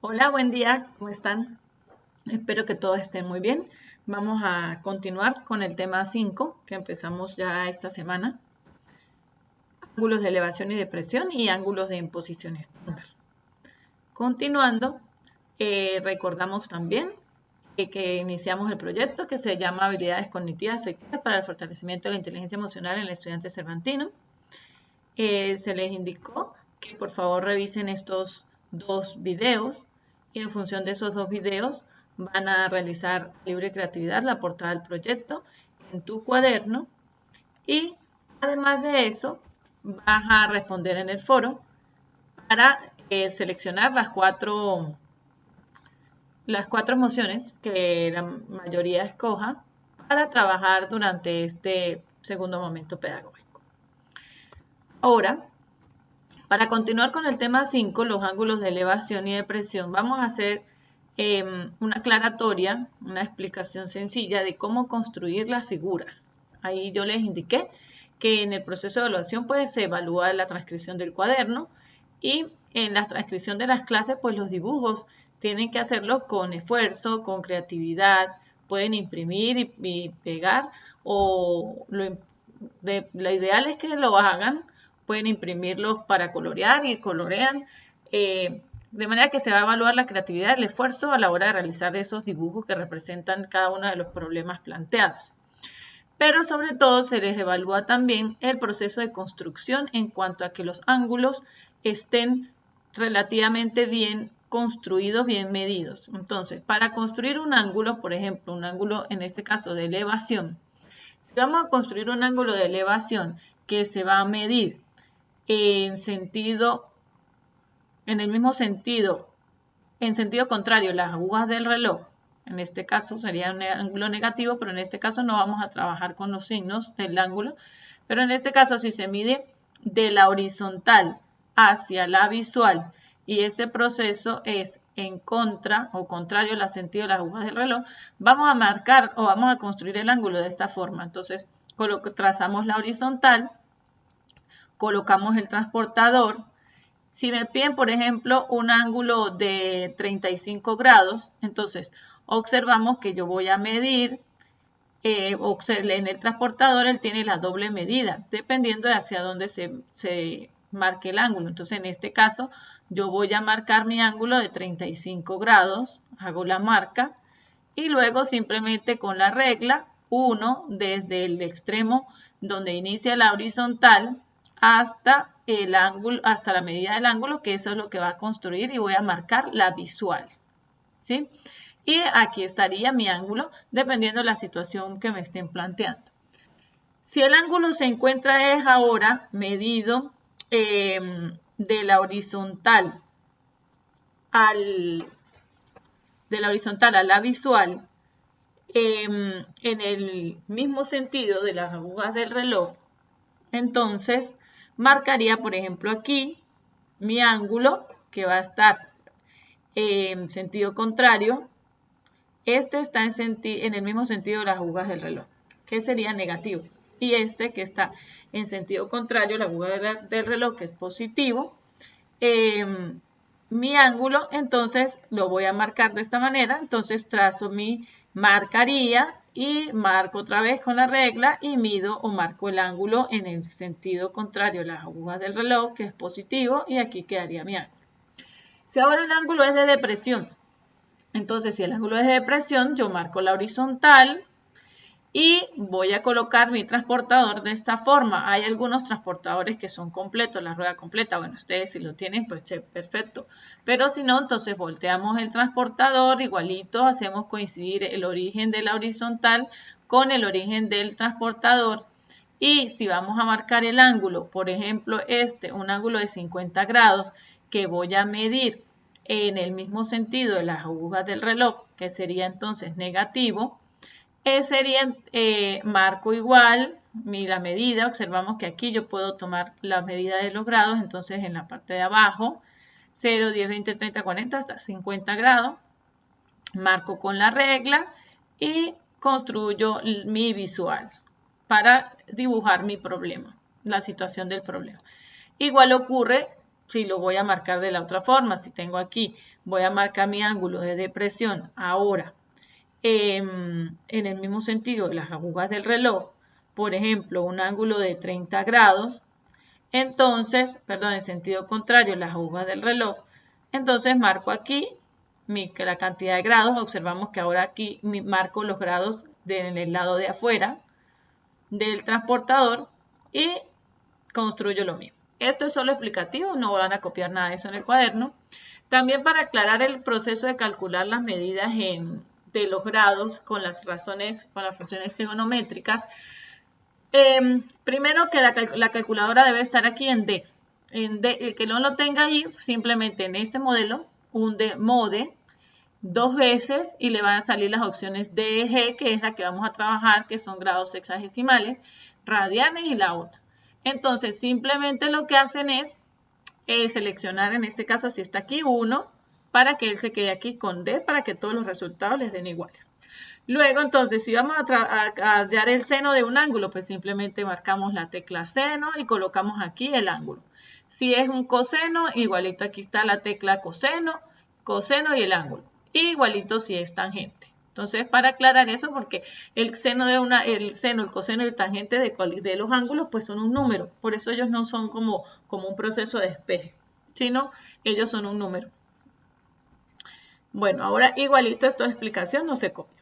Hola, buen día, ¿cómo están? Espero que todos estén muy bien. Vamos a continuar con el tema 5 que empezamos ya esta semana. Ángulos de elevación y depresión y ángulos de imposición estándar. Continuando, recordamos también que iniciamos el proyecto que se llama Habilidades Cognitivas Efectivas para el Fortalecimiento de la Inteligencia Emocional en el Estudiante Cervantino. Se les indicó que por favor revisen estos dos videos y en función de esos dos videos van a realizar libre creatividad la portada del proyecto en tu cuaderno y además de eso vas a responder en el foro para seleccionar las cuatro emociones que la mayoría escoja para trabajar durante este segundo momento pedagógico. Ahora, para continuar con el tema 5, los ángulos de elevación y depresión, vamos a hacer una aclaratoria, una explicación sencilla de cómo construir las figuras. Ahí yo les indiqué que en el proceso de evaluación pues se evalúa la transcripción del cuaderno y en la transcripción de las clases pues los dibujos tienen que hacerlos con esfuerzo, con creatividad, pueden imprimir y pegar o lo ideal es que lo hagan, pueden imprimirlos para colorear y colorean, de manera que se va a evaluar la creatividad y el esfuerzo a la hora de realizar esos dibujos que representan cada uno de los problemas planteados. Pero sobre todo se les evalúa también el proceso de construcción en cuanto a que los ángulos estén relativamente bien construidos, bien medidos. Entonces, para construir un ángulo, por ejemplo, un ángulo en este caso de elevación, vamos a construir un ángulo de elevación que se va a medir en el mismo sentido, en sentido contrario, las agujas del reloj. En este caso sería un ángulo negativo, pero en este caso no vamos a trabajar con los signos del ángulo. Pero en este caso, si se mide de la horizontal hacia la visual y ese proceso es en contra o contrario al sentido de las agujas del reloj, vamos a marcar o vamos a construir el ángulo de esta forma. Entonces, trazamos la horizontal, colocamos el transportador. Si me piden, por ejemplo, un ángulo de 35 grados, entonces observamos que yo voy a medir, en el transportador él tiene la doble medida, dependiendo de hacia dónde se marque el ángulo. Entonces, en este caso, yo voy a marcar mi ángulo de 35 grados, hago la marca, y luego simplemente con la regla 1 desde el extremo donde inicia la horizontal hasta el ángulo, hasta la medida del ángulo, que eso es lo que va a construir y voy a marcar la visual, ¿sí? Y aquí estaría mi ángulo dependiendo de la situación que me estén planteando. Si el ángulo se encuentra es ahora medido de la horizontal a la visual, en el mismo sentido de las agujas del reloj, entonces marcaría, por ejemplo, aquí mi ángulo que va a estar en sentido contrario. Este está en el mismo sentido de las agujas del reloj, que sería negativo. Y este que está en sentido contrario, la aguja del reloj, que es positivo. Mi ángulo, entonces lo voy a marcar de esta manera. Entonces trazo mi marcaría y marco otra vez con la regla y mido o marco el ángulo en el sentido contrario, las agujas del reloj, que es positivo, y aquí quedaría mi ángulo. Si ahora el ángulo es de depresión, entonces si el ángulo es de depresión, yo marco la horizontal y voy a colocar mi transportador de esta forma. Hay algunos transportadores que son completos, la rueda completa. Bueno, ustedes si lo tienen, pues perfecto. Pero si no, entonces volteamos el transportador, igualito, hacemos coincidir el origen de la horizontal con el origen del transportador. Y si vamos a marcar el ángulo, por ejemplo, un ángulo de 50 grados que voy a medir en el mismo sentido de las agujas del reloj, que sería entonces negativo, marco igual la medida. Observamos que aquí yo puedo tomar la medida de los grados, entonces en la parte de abajo, 0, 10, 20, 30, 40, hasta 50 grados, marco con la regla y construyo mi visual para dibujar mi problema, la situación del problema. Igual ocurre si lo voy a marcar de la otra forma, si tengo aquí, voy a marcar mi ángulo de depresión ahora en el mismo sentido de las agujas del reloj, por ejemplo, un ángulo de 30 grados, entonces, perdón, en sentido contrario, las agujas del reloj, entonces marco aquí la cantidad de grados, observamos que ahora aquí marco los grados en el lado de afuera del transportador y construyo lo mismo. Esto es solo explicativo, no van a copiar nada de eso en el cuaderno. También para aclarar el proceso de calcular las medidas de los grados con las funciones trigonométricas, primero que la calculadora debe estar aquí en D. El que no lo tenga ahí, simplemente en este modelo, mode 2 veces y le van a salir las opciones D, G, que es la que vamos a trabajar, que son grados sexagesimales, radianes y la otra. Entonces, simplemente lo que hacen es seleccionar, en este caso, si está aquí 1, para que él se quede aquí con D, para que todos los resultados les den iguales. Luego, entonces, si vamos a hallar el seno de un ángulo, pues simplemente marcamos la tecla seno y colocamos aquí el ángulo. Si es un coseno, igualito aquí está la tecla coseno y el ángulo. Igualito si es tangente. Entonces, para aclarar eso, porque el seno, el coseno y el tangente de los ángulos, pues son un número. Por eso ellos no son como un proceso de despeje, sino ellos son un número. Bueno, ahora igualito esto de explicación no se copia.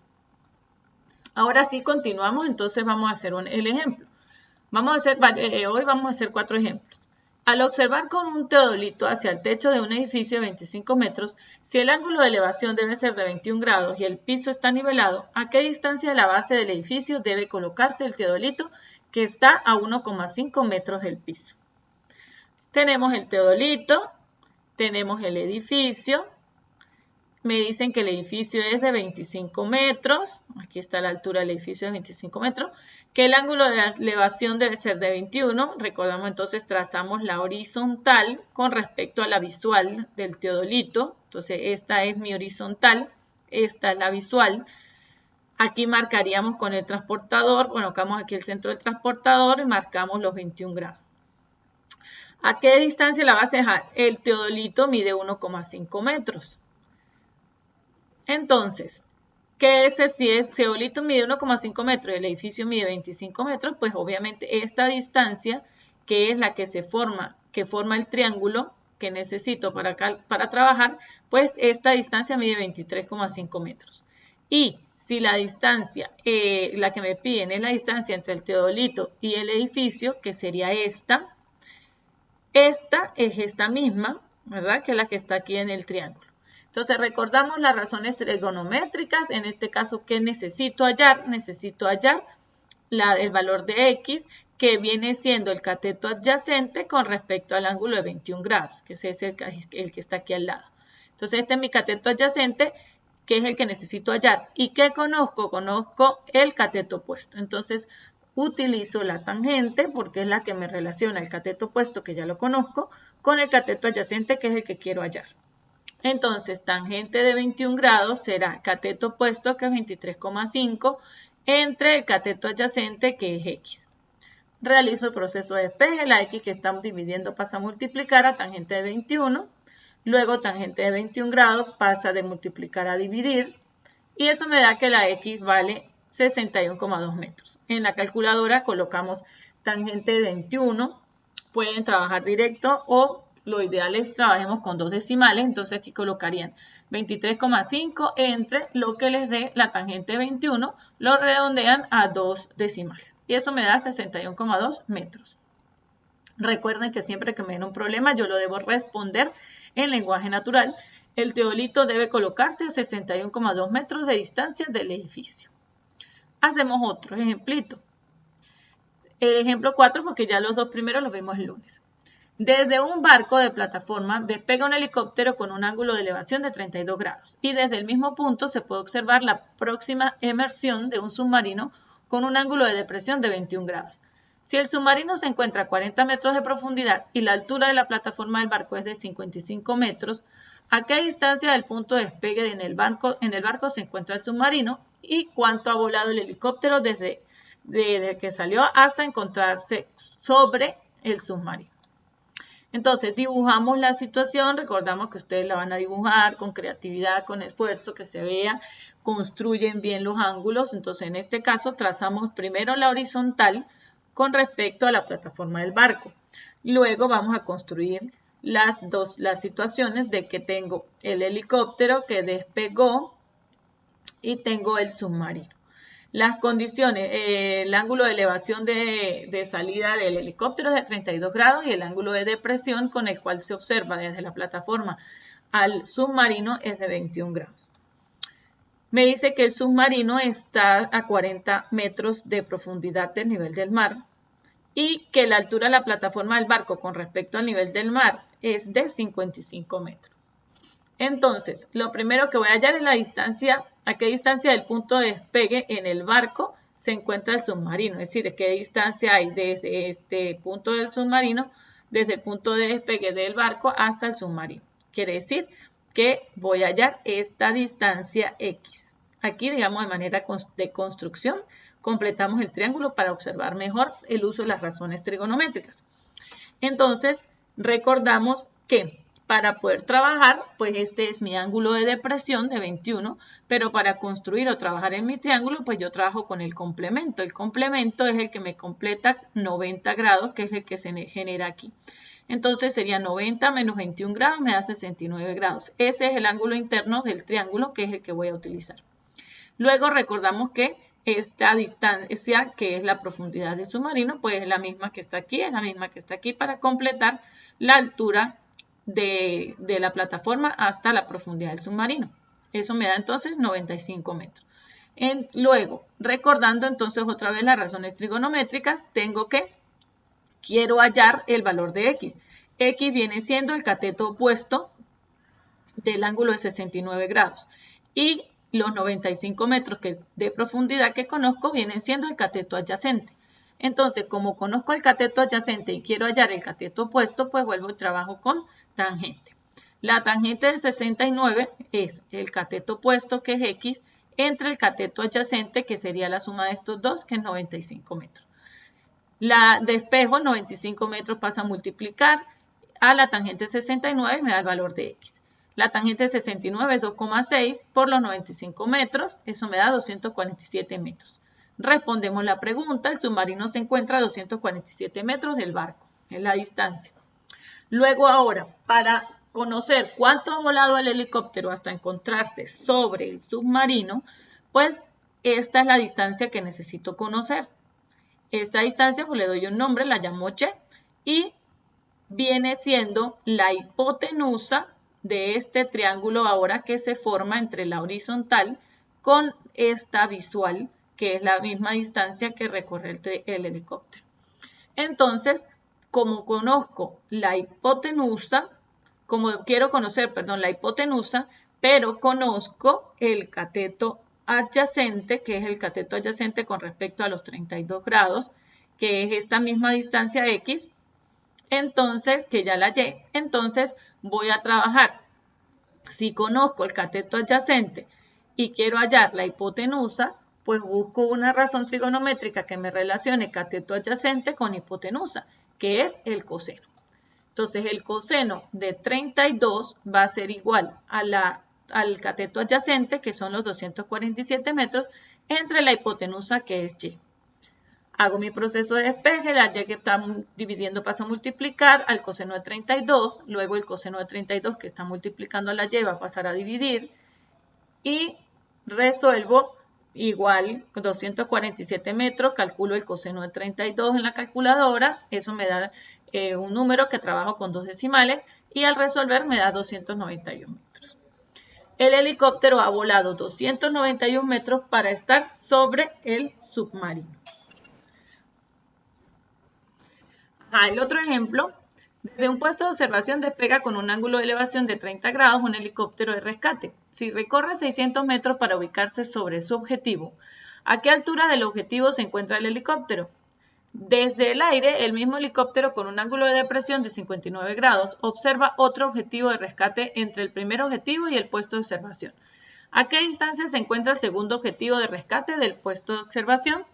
Ahora sí continuamos, entonces vamos a hacer el ejemplo. Hoy vamos a hacer 4 ejemplos. Al observar con un teodolito hacia el techo de un edificio de 25 metros, si el ángulo de elevación debe ser de 21 grados y el piso está nivelado, ¿a qué distancia de la base del edificio debe colocarse el teodolito que está a 1,5 metros del piso? Tenemos el teodolito, tenemos el edificio. Me dicen que el edificio es de 25 metros, aquí está la altura del edificio de 25 metros, que el ángulo de elevación debe ser de 21, recordamos entonces trazamos la horizontal con respecto a la visual del teodolito, entonces esta es mi horizontal, esta es la visual, aquí marcaríamos con el transportador, colocamos aquí el centro del transportador y marcamos los 21 grados. ¿A qué distancia la base? El teodolito mide 1,5 metros. Entonces, si el teodolito mide 1,5 metros y el edificio mide 25 metros, pues obviamente esta distancia, que es la que forma el triángulo que necesito para trabajar, pues esta distancia mide 23,5 metros. Y si la distancia, la que me piden es la distancia entre el teodolito y el edificio, que sería esta es esta misma, ¿verdad? Que es la que está aquí en el triángulo. Entonces, recordamos las razones trigonométricas. En este caso, ¿qué necesito hallar? Necesito hallar el valor de X, que viene siendo el cateto adyacente con respecto al ángulo de 21 grados, que es el que está aquí al lado. Entonces, este es mi cateto adyacente, que es el que necesito hallar. ¿Y qué conozco? Conozco el cateto opuesto. Entonces, utilizo la tangente, porque es la que me relaciona el cateto opuesto, que ya lo conozco, con el cateto adyacente, que es el que quiero hallar. Entonces, tangente de 21 grados será cateto opuesto, que es 23,5, entre el cateto adyacente, que es X. Realizo el proceso de despeje, la X que estamos dividiendo pasa a multiplicar a tangente de 21, luego tangente de 21 grados pasa de multiplicar a dividir, y eso me da que la X vale 61,2 metros. En la calculadora colocamos tangente de 21, pueden trabajar directo o lo ideal es trabajemos con 2 decimales, entonces aquí colocarían 23,5 entre lo que les dé la tangente de 21, lo redondean a 2 decimales. Y eso me da 61,2 metros. Recuerden que siempre que me den un problema yo lo debo responder en lenguaje natural. El teodolito debe colocarse a 61,2 metros de distancia del edificio. Hacemos otro ejemplito. El ejemplo 4, porque ya los dos primeros los vimos el lunes. Desde un barco de plataforma despega un helicóptero con un ángulo de elevación de 32 grados y desde el mismo punto se puede observar la próxima emersión de un submarino con un ángulo de depresión de 21 grados. Si el submarino se encuentra a 40 metros de profundidad y la altura de la plataforma del barco es de 55 metros, ¿a qué distancia del punto de despegue en el barco se encuentra el submarino y cuánto ha volado el helicóptero desde que salió hasta encontrarse sobre el submarino? Entonces dibujamos la situación, recordamos que ustedes la van a dibujar con creatividad, con esfuerzo, que se vea, construyen bien los ángulos. Entonces en este caso trazamos primero la horizontal con respecto a la plataforma del barco. Luego vamos a construir las situaciones de que tengo el helicóptero que despegó y tengo el submarino. Las condiciones, el ángulo de elevación de salida del helicóptero es de 32 grados y el ángulo de depresión con el cual se observa desde la plataforma al submarino es de 21 grados. Me dice que el submarino está a 40 metros de profundidad del nivel del mar y que la altura de la plataforma del barco con respecto al nivel del mar es de 55 metros. Entonces, lo primero que voy a hallar es la distancia, a qué distancia del punto de despegue en el barco se encuentra el submarino, es decir, qué distancia hay desde este punto del submarino, desde el punto de despegue del barco hasta el submarino. Quiere decir que voy a hallar esta distancia X. Aquí, digamos, de manera de construcción, completamos el triángulo para observar mejor el uso de las razones trigonométricas. Entonces, recordamos que para poder trabajar, pues este es mi ángulo de depresión de 21, pero para construir o trabajar en mi triángulo, pues yo trabajo con el complemento. El complemento es el que me completa 90 grados, que es el que se genera aquí. Entonces sería 90 menos 21 grados, me da 69 grados. Ese es el ángulo interno del triángulo, que es el que voy a utilizar. Luego recordamos que esta distancia, que es la profundidad del submarino, pues es la misma que está aquí, es la misma que está aquí para completar la altura de la plataforma hasta la profundidad del submarino. Eso me da entonces 95 metros. Luego, recordando entonces otra vez las razones trigonométricas, tengo que, quiero hallar el valor de X. X viene siendo el cateto opuesto del ángulo de 69 grados. Y los 95 metros de profundidad que conozco vienen siendo el cateto adyacente. Entonces, como conozco el cateto adyacente y quiero hallar el cateto opuesto, pues vuelvo y trabajo con tangente. La tangente del 69 es el cateto opuesto, que es X, entre el cateto adyacente, que sería la suma de estos dos, que es 95 metros. La despejo, 95 metros, pasa a multiplicar a la tangente 69 y me da el valor de X. La tangente 69 es 2,6 por los 95 metros, eso me da 247 metros. Respondemos la pregunta, el submarino se encuentra a 247 metros del barco, es la distancia. Luego ahora, para conocer cuánto ha volado el helicóptero hasta encontrarse sobre el submarino, pues esta es la distancia que necesito conocer. Esta distancia, pues le doy un nombre, la llamo H, y viene siendo la hipotenusa de este triángulo ahora que se forma entre la horizontal con esta visual, que es la misma distancia que recorre el helicóptero. Entonces, como conozco la hipotenusa, como quiero conocer, perdón, la hipotenusa, pero conozco el cateto adyacente, que es el cateto adyacente con respecto a los 32 grados, que es esta misma distancia X, entonces, que ya la hallé, entonces voy a trabajar. Si conozco el cateto adyacente y quiero hallar la hipotenusa, pues busco una razón trigonométrica que me relacione cateto adyacente con hipotenusa, que es el coseno. Entonces, el coseno de 32 va a ser igual al cateto adyacente, que son los 247 metros, entre la hipotenusa, que es Y. Hago mi proceso de despeje, la Y que está dividiendo pasa a multiplicar al coseno de 32, luego el coseno de 32 que está multiplicando a la Y va a pasar a dividir y resuelvo igual 247 metros, calculo el coseno de 32 en la calculadora, eso me da un número que trabajo con dos decimales y al resolver me da 291 metros. El helicóptero ha volado 291 metros para estar sobre el submarino. El otro ejemplo, desde un puesto de observación despega con un ángulo de elevación de 30 grados un helicóptero de rescate. Si recorre 600 metros para ubicarse sobre su objetivo, ¿a qué altura del objetivo se encuentra el helicóptero? Desde el aire, el mismo helicóptero con un ángulo de depresión de 59 grados observa otro objetivo de rescate entre el primer objetivo y el puesto de observación. ¿A qué distancia se encuentra el segundo objetivo de rescate del puesto de observación?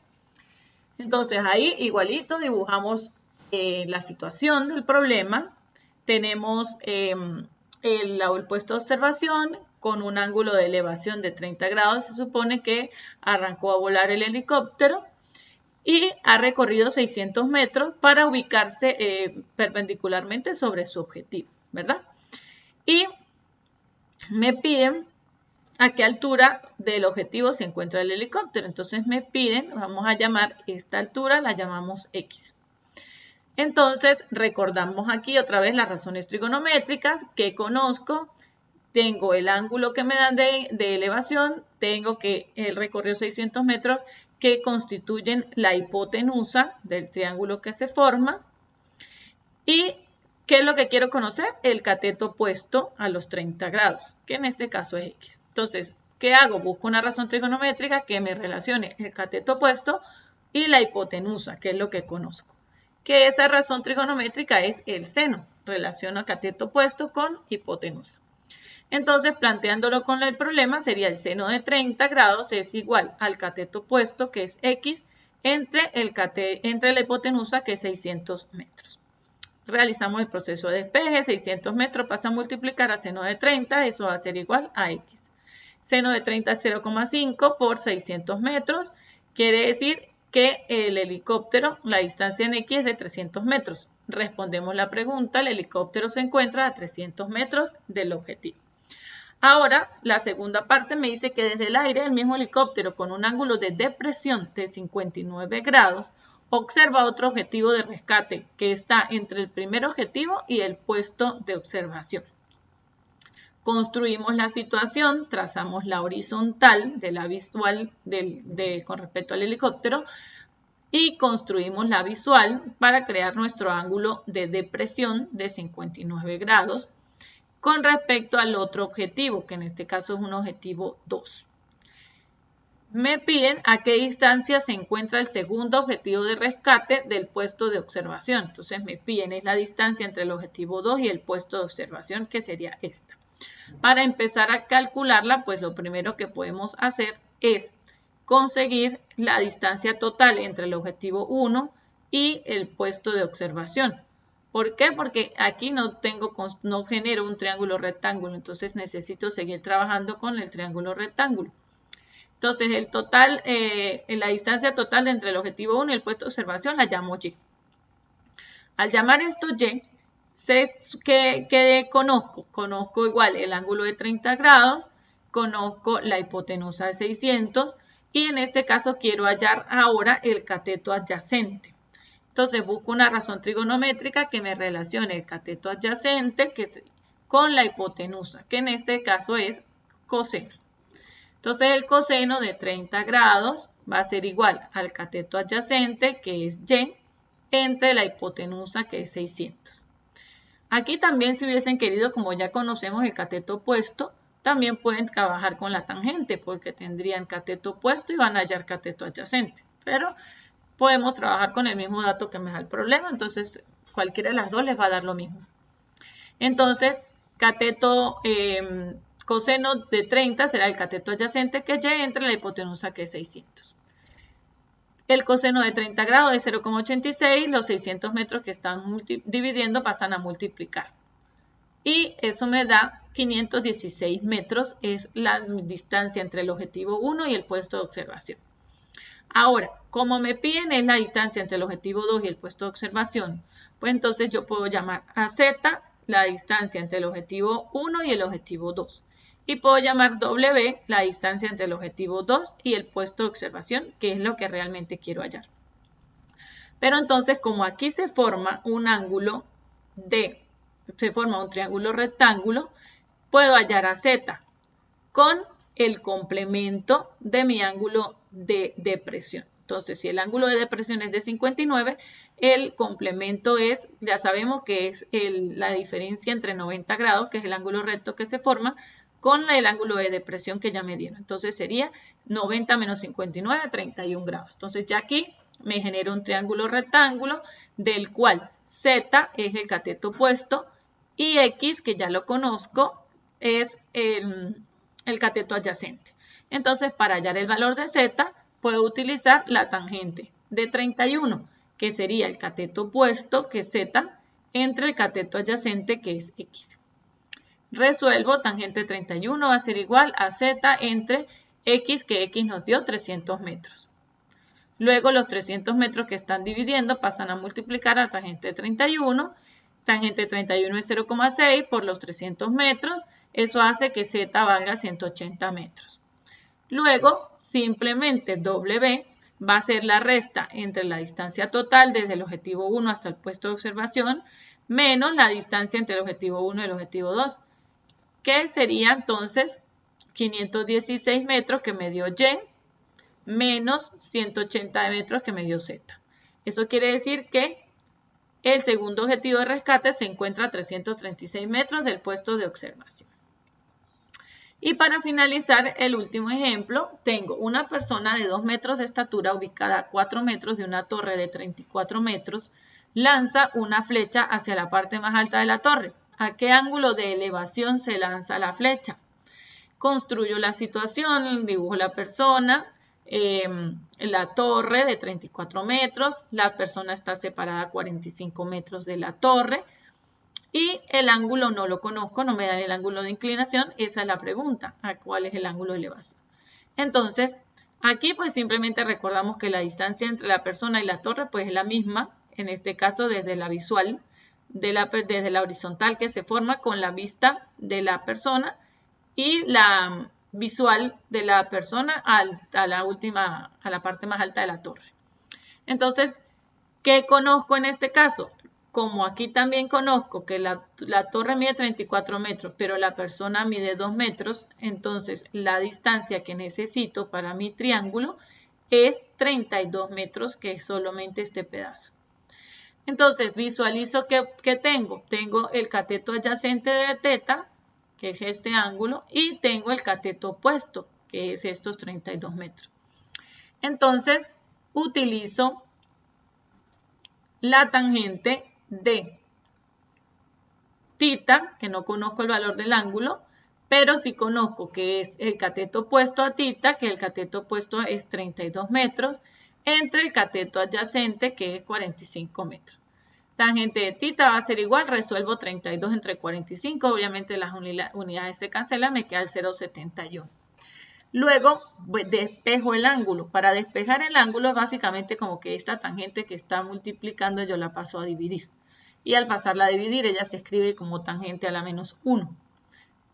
Entonces ahí igualito dibujamos la situación del problema tenemos el puesto de observación con un ángulo de elevación de 30 grados. Se supone que arrancó a volar el helicóptero y ha recorrido 600 metros para ubicarse perpendicularmente sobre su objetivo, ¿verdad? Y me piden a qué altura del objetivo se encuentra el helicóptero. Entonces me piden, vamos a llamar esta altura, la llamamos X. Entonces recordamos aquí otra vez las razones trigonométricas que conozco. Tengo el ángulo que me dan de elevación, tengo que el recorrido 600 metros que constituyen la hipotenusa del triángulo que se forma. ¿Y qué es lo que quiero conocer? El cateto opuesto a los 30 grados, que en este caso es X. Entonces, ¿qué hago? Busco una razón trigonométrica que me relacione el cateto opuesto y la hipotenusa, que es lo que conozco. Que esa razón trigonométrica es el seno. Relaciono cateto opuesto con hipotenusa. Entonces, planteándolo con el problema, sería el seno de 30 grados es igual al cateto opuesto, que es X, entre la hipotenusa, que es 600 metros. Realizamos el proceso de despeje, 600 metros pasa a multiplicar a seno de 30, eso va a ser igual a X. Seno de 30 es 0,5 por 600 metros, quiere decir que el helicóptero, la distancia en X es de 300 metros. Respondemos la pregunta, el helicóptero se encuentra a 300 metros del objetivo. Ahora, la segunda parte me dice que desde el aire el mismo helicóptero con un ángulo de depresión de 59 grados observa otro objetivo de rescate que está entre el primer objetivo y el puesto de observación. Construimos la situación, trazamos la horizontal de la visual con respecto al helicóptero y construimos la visual para crear nuestro ángulo de depresión de 59 grados con respecto al otro objetivo, que en este caso es un objetivo 2. Me piden a qué distancia se encuentra el segundo objetivo de rescate del puesto de observación. Entonces me piden es la distancia entre el objetivo 2 y el puesto de observación, que sería esta. Para empezar a calcularla, pues lo primero que podemos hacer es conseguir la distancia total entre el objetivo 1 y el puesto de observación. ¿Por qué? Porque aquí no genero un triángulo rectángulo, entonces necesito seguir trabajando con el triángulo rectángulo. Entonces, la distancia total entre el objetivo 1 y el puesto de observación la llamo Y. Al llamar esto Y, sé que conozco igual el ángulo de 30 grados, conozco la hipotenusa de 600 y en este caso quiero hallar ahora el cateto adyacente. Entonces busco una razón trigonométrica que me relacione el cateto adyacente con la hipotenusa, que en este caso es coseno. Entonces el coseno de 30 grados va a ser igual al cateto adyacente, que es Y, entre la hipotenusa, que es 600. Aquí también, si hubiesen querido, como ya conocemos el cateto opuesto, también pueden trabajar con la tangente, porque tendrían cateto opuesto y van a hallar cateto adyacente. Pero podemos trabajar con el mismo dato que me da el problema, entonces cualquiera de las dos les va a dar lo mismo. Entonces, coseno de 30 será el cateto adyacente, que es Y, entre la hipotenusa, que es 600. El coseno de 30 grados es 0,86, los 600 metros que están dividiendo pasan a multiplicar. Y eso me da 516 metros, es la distancia entre el objetivo 1 y el puesto de observación. Ahora, como me piden es la distancia entre el objetivo 2 y el puesto de observación, pues entonces yo puedo llamar a Z la distancia entre el objetivo 1 y el objetivo 2. Y puedo llamar W la distancia entre el objetivo 2 y el puesto de observación, que es lo que realmente quiero hallar. Pero entonces, como aquí se forma un triángulo rectángulo, puedo hallar a Z con el complemento de mi ángulo de depresión. Entonces, si el ángulo de depresión es de 59, el complemento es, ya sabemos que es la diferencia entre 90 grados, que es el ángulo recto que se forma, con el ángulo de depresión que ya me dieron. Entonces sería 90 menos 59, 31 grados. Entonces ya aquí me genera un triángulo rectángulo del cual Z es el cateto opuesto y X, que ya lo conozco, es el cateto adyacente. Entonces, para hallar el valor de Z, puedo utilizar la tangente de 31, que sería el cateto opuesto, que es Z, entre el cateto adyacente que es X. Resuelvo tangente 31 va a ser igual a Z entre X, que X nos dio 300 metros. Luego los 300 metros que están dividiendo pasan a multiplicar a tangente 31. Tangente 31 es 0,6 por los 300 metros. Eso hace que Z valga 180 metros. Luego, simplemente W va a ser la resta entre la distancia total desde el objetivo 1 hasta el puesto de observación, menos la distancia entre el objetivo 1 y el objetivo 2, que sería entonces 516 metros que me dio Y, menos 180 metros que me dio Z. Eso quiere decir que el segundo objetivo de rescate se encuentra a 336 metros del puesto de observación. Y para finalizar el último ejemplo, tengo una persona de 2 metros de estatura ubicada a 4 metros de una torre de 34 metros, lanza una flecha hacia la parte más alta de la torre. ¿A qué ángulo de elevación se lanza la flecha? Construyo la situación, dibujo la persona, la torre de 34 metros, la persona está separada a 45 metros de la torre y el ángulo no lo conozco, no me dan el ángulo de inclinación, esa es la pregunta, ¿a cuál es el ángulo de elevación? Entonces, aquí pues simplemente recordamos que la distancia entre la persona y la torre pues es la misma, en este caso desde la visual, desde la horizontal que se forma con la vista de la persona y la visual de la persona a la parte más alta de la torre. Entonces, ¿qué conozco en este caso? Como aquí también conozco que la torre mide 34 metros, pero la persona mide 2 metros, entonces la distancia que necesito para mi triángulo es 32 metros, que es solamente este pedazo. Entonces, visualizo que tengo. Tengo el cateto adyacente de teta, que es este ángulo, y tengo el cateto opuesto, que es estos 32 metros. Entonces, utilizo la tangente de tita, que no conozco el valor del ángulo, pero sí conozco que es el cateto opuesto a tita, que el cateto opuesto es 32 metros, entre el cateto adyacente, que es 45 metros. Tangente de tita va a ser igual, resuelvo 32 entre 45, obviamente las unidades se cancelan, me queda el 0,71. Luego despejo el ángulo. Para despejar el ángulo es básicamente como que esta tangente que está multiplicando yo la paso a dividir. Y al pasarla a dividir ella se escribe como tangente a la menos 1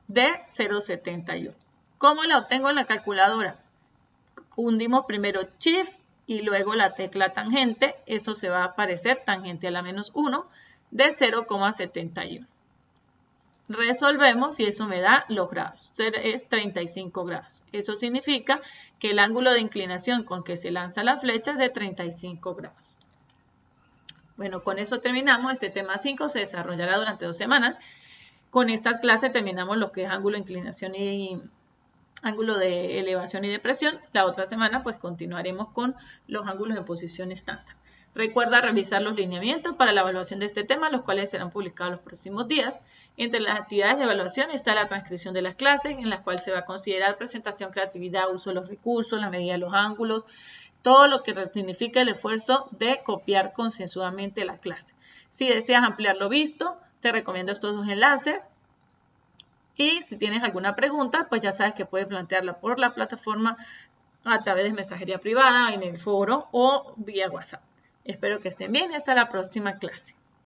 de 0,71. ¿Cómo la obtengo en la calculadora? Hundimos primero Shift y luego la tecla tangente. Eso se va a aparecer tangente a la menos 1 de 0,71. Resolvemos y eso me da los grados, es 35 grados. Eso significa que el ángulo de inclinación con que se lanza la flecha es de 35 grados. Bueno, con eso terminamos. Este tema 5 se desarrollará durante 2 semanas. Con esta clase terminamos lo que es ángulo de inclinación y ángulo de elevación y depresión. La otra semana pues continuaremos con los ángulos en posición estándar. Recuerda revisar los lineamientos para la evaluación de este tema, los cuales serán publicados los próximos días. Entre las actividades de evaluación está la transcripción de las clases, en las cuales se va a considerar presentación, creatividad, uso de los recursos, la medida de los ángulos, todo lo que significa el esfuerzo de copiar concienzudamente la clase. Si deseas ampliar lo visto, te recomiendo estos 2 enlaces. Y si tienes alguna pregunta, pues ya sabes que puedes plantearla por la plataforma a través de mensajería privada, en el foro o vía WhatsApp. Espero que estén bien y hasta la próxima clase.